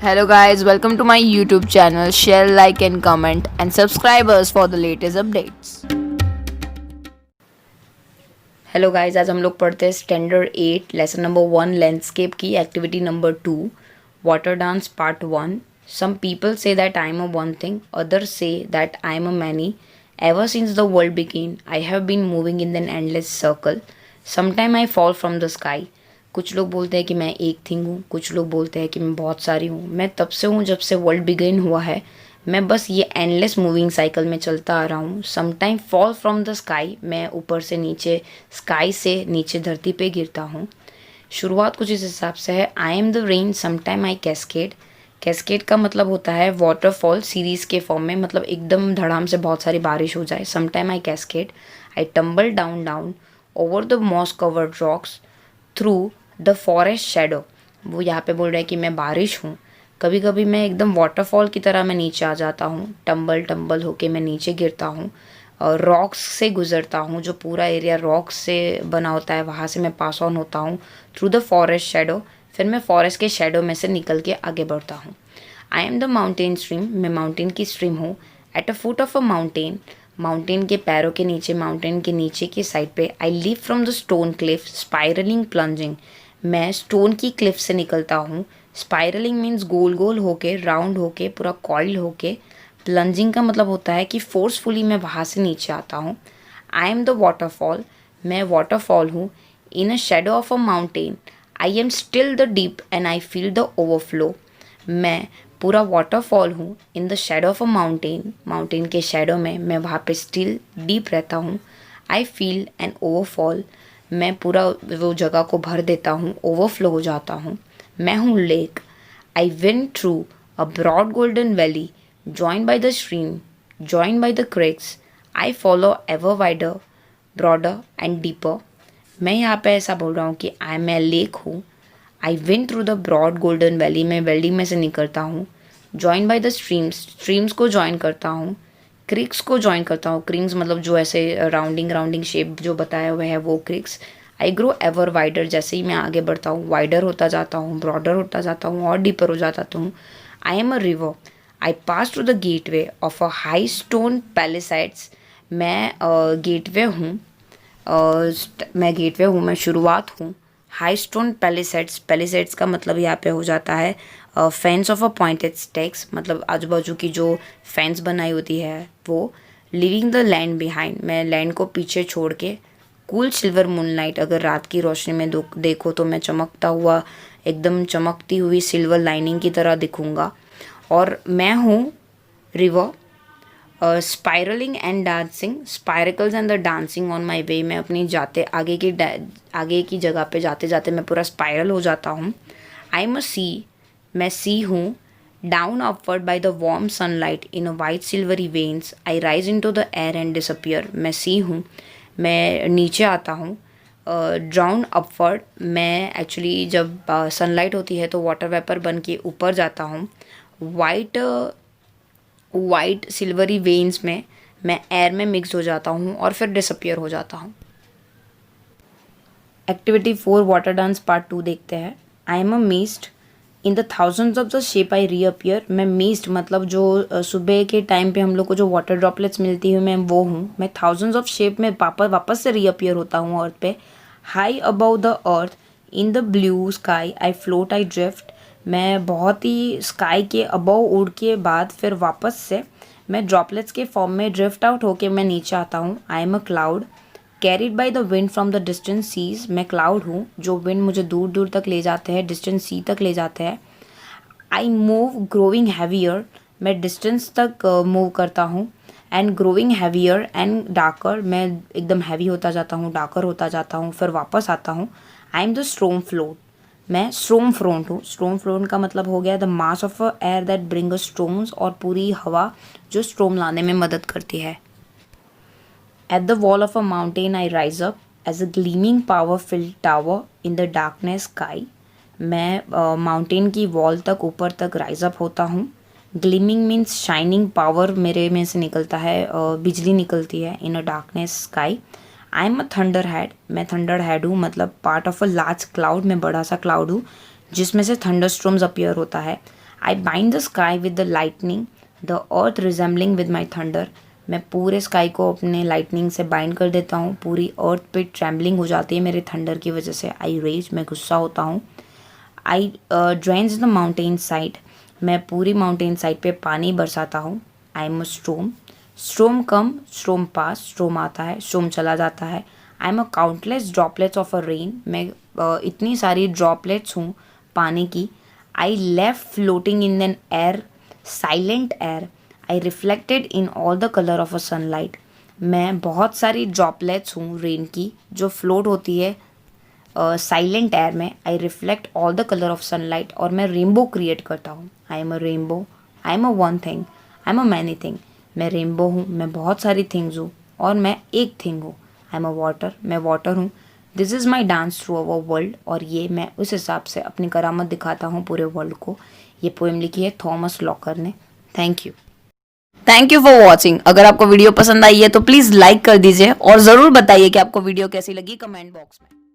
Hello guys, welcome to my YouTube channel. Share, like and comment and subscribe us for the latest updates. Hello guys, आज हम लोग पढ़ते हैं standard 8 lesson number 1 landscape की activity number 2 water dance part 1. Some people say that I am a one thing, others say that I am a many. Ever since the world begin I have been moving in an endless circle. Sometime I fall from the sky. कुछ लोग बोलते हैं कि मैं एक thing हूँ, कुछ लोग बोलते हैं कि मैं बहुत सारी हूँ. मैं तब से हूँ जब से वर्ल्ड बिगिन हुआ है. मैं बस ये एंडलेस मूविंग साइकिल में चलता आ रहा हूँ. Sometime fall from the sky, मैं ऊपर से नीचे, स्काई से नीचे धरती पे गिरता हूँ. शुरुआत कुछ इस हिसाब से है. आई am the rain, sometime I cascade. Cascade का मतलब होता है वाटरफॉल सीरीज के फॉर्म में, मतलब एकदम धड़ाम से बहुत सारी बारिश हो जाए. Sometime I cascade. I tumble down down over the moss covered rocks through the forest shadow. वो यहाँ पे बोल रहे हैं कि मैं बारिश हूँ. कभी कभी मैं एकदम वाटरफॉल की तरह मैं नीचे आ जाता हूँ. टम्बल टम्बल होके मैं नीचे गिरता हूँ और रॉक्स से गुजरता हूँ. जो पूरा एरिया रॉक्स से बना होता है वहाँ से मैं पास ऑन होता हूँ थ्रू द फॉरेस्ट शेडो. फिर मैं फॉरेस्ट के शेडो में से निकल के आगे बढ़ता हूँ. I am the mountain stream, मैं माउंटेन की स्ट्रीम हूँ. At a foot of a mountain, mountain के पैरों के नीचे, माउंटेन के नीचे की साइड पे. I leave from the stone Cliff spiralling plunging, मैं स्टोन की क्लिफ से निकलता हूँ. स्पाइरलिंग मीन्स गोल गोल होके, राउंड होके, पूरा कॉइल होके. प्लंजिंग का मतलब होता है कि फोर्सफुली मैं वहाँ से नीचे आता हूँ. आई एम द वाटरफॉल, मैं वाटरफॉल हूँ. In a shadow of a mountain I am still the deep and I feel the overflow. मैं पूरा वाटरफॉल हूँ. In the shadow of a mountain, mountain के शेडो में मैं वहाँ पे स्टिल डीप रहता हूँ. आई फील एन ओवरफॉल, मैं पूरा वो जगह को भर देता हूँ, ओवरफ्लो हो जाता हूँ. मैं हूँ lake. I wind through a broad golden valley join by the stream, join by the creeks. I follow ever wider, broader and deeper. मैं यहाँ पे ऐसा बोल रहा हूँ कि आई मैं लेक हूँ. I wind through the broad golden valley, मैं वैली में से निकलता हूँ. Join by the streams, streams को ज्वाइन करता हूँ. क्रिक्स को ज्वाइन करता हूँ. क्रिक्स मतलब जो ऐसे राउंडिंग राउंडिंग शेप जो बताया हुआ है वो Crick's. I grow ever wider, जैसे ही मैं आगे बढ़ता हूँ वाइडर होता जाता हूँ, ब्रॉडर होता जाता हूँ और डीपर हो जाता हूँ. I am a river. I pass through the gateway of a high stone palisades, मैं गेटवे हूँ. मैं गेटवे हूँ, मैं शुरुआत हूँ. हाई स्टोन पैलिसेट्स, पैलिसेट्स का मतलब यहाँ पे हो जाता है fence of a pointed stakes, मतलब आजू बाजू की जो फेंस बनाई होती है वो. लिविंग द लैंड बिहाइंड, मैं लैंड को पीछे छोड़ के. कूल सिल्वर मूनलाइट, अगर रात की रोशनी में देखो तो मैं चमकता हुआ, एकदम चमकती हुई सिल्वर लाइनिंग की तरह दिखूंगा. और मैं हूँ river. Spiraling and dancing, spiracles and the dancing on my way, मैं अपनी जाते आगे की जगह पे जाते जाते मैं पूरा स्पायरल हो जाता हूँ. आई एम अ सी, मैं सी हूँ. Down upward by the warm sunlight in a white silvery veins I rise into the air and disappear. मैं सी हूँ, मैं नीचे आता हूँ. ड्राउन अपवर्ड, मैं एक्चुअली जब सनलाइट होती है तो वाटर वेपर बन के ऊपर जाता हूँ. वाइट वाइट सिल्वरी वेन्स में मैं एयर में मिक्स हो जाता हूँ और फिर डिसअपियर हो जाता हूँ. एक्टिविटी 4 वाटर डांस पार्ट 2 देखते हैं. I am a mist. In the thousands of the shape I reappear, मैं मीस्ट मतलब जो सुबह के टाइम पे हम लोग को जो वाटर ड्रॉपलेट्स मिलती है मैं वो हूँ. मैं थाउजेंड्स ऑफ शेप में वापस से रीअपियर होता हूँ अर्थ पे. High above the earth in the blue sky I float I drift, मैं बहुत ही स्काई के अबव उड़ के बाद फिर वापस से मैं ड्रॉपलेट्स के फॉर्म में ड्रिफ्ट आउट होके मैं नीचे आता हूँ. I am a cloud. Carried by the wind from the distant seas, मैं क्लाउड हूँ जो विंड मुझे दूर दूर तक ले जाते हैं, डिस्टेंट सी तक ले जाते हैं. आई मूव ग्रोइंग हैवियर, मैं डिस्टेंस तक मूव करता हूँ. And growing heavier and darker, मैं एकदम हैवी होता जाता हूँ, डार्कर होता जाता हूँ, फिर वापस आता हूँ. आई एम द स्ट्रोम फ्लोट, मैं स्ट्रोम फ्रोंट हूँ. स्ट्रोम फ्रोंट का मतलब हो गया the mass of air that bring storms, और पूरी हवा जो स्ट्रोम लाने में मदद करती है. At the wall of a mountain I rise up as a gleaming power-filled tower in the darkness sky. मैं माउंटेन की वॉल तक ऊपर तक राइज अप होता हूँ. ग्लीमिंग मीन्स शाइनिंग, पावर मेरे में से निकलता है, बिजली निकलती है. In a darkness sky. I am a thunder head, मैं थंडर हेड हूँ, मतलब part of a large cloud, मैं बड़ा सा क्लाउड हूँ जिसमें से थंडर स्ट्रोम्स अपीयर होता है. I bind the sky with the lightning, the earth resembling with my thunder. मैं पूरे स्काई को अपने लाइटनिंग से बाइंड कर देता हूँ, पूरी अर्थ पे ट्रैम्बलिंग हो जाती है मेरे थंडर की वजह से। आई रेज, मैं गुस्सा होता हूँ। आई ड्रेन्स द माउंटेन साइड, मैं पूरी माउंटेन साइड पे पानी बरसाता हूँ। आई एम अ स्ट्रोम, स्ट्रोम कम स्ट्रोम पास, स्ट्रोम आता है स्ट्रोम चला जाता है। आई am a countless droplets of a rain, मैं इतनी सारी ड्रॉपलेट्स हूँ पानी की। I left floating in an air, silent air. I reflected in all the colour of a sunlight, मैं बहुत सारी ड्रॉपलेट्स हूँ रेन की जो फ्लोट होती है साइलेंट एयर में। I reflect all the colour of sunlight, और मैं रेनबो क्रिएट करता हूँ। I am a rainbow, I am a one thing, I am a many thing. मैं रेनबो हूँ, मैं बहुत सारी थिंग्स हूँ, और मैं एक थिंग हूँ। आई एम अ वाटर, मैं वाटर हूँ। This is my dance through our world, और ये मैं उस हिसाब से अपनी करामत दिखाता हूँ पूरे वर्ल्ड को। ये पोएम लिखी है थॉमस लॉकर ने। Thank you. Thank you for watching. अगर आपको वीडियो पसंद आई है तो प्लीज़ लाइक कर दीजिए, और ज़रूर बताइए कि आपको वीडियो कैसी लगी कमेंट बॉक्स में।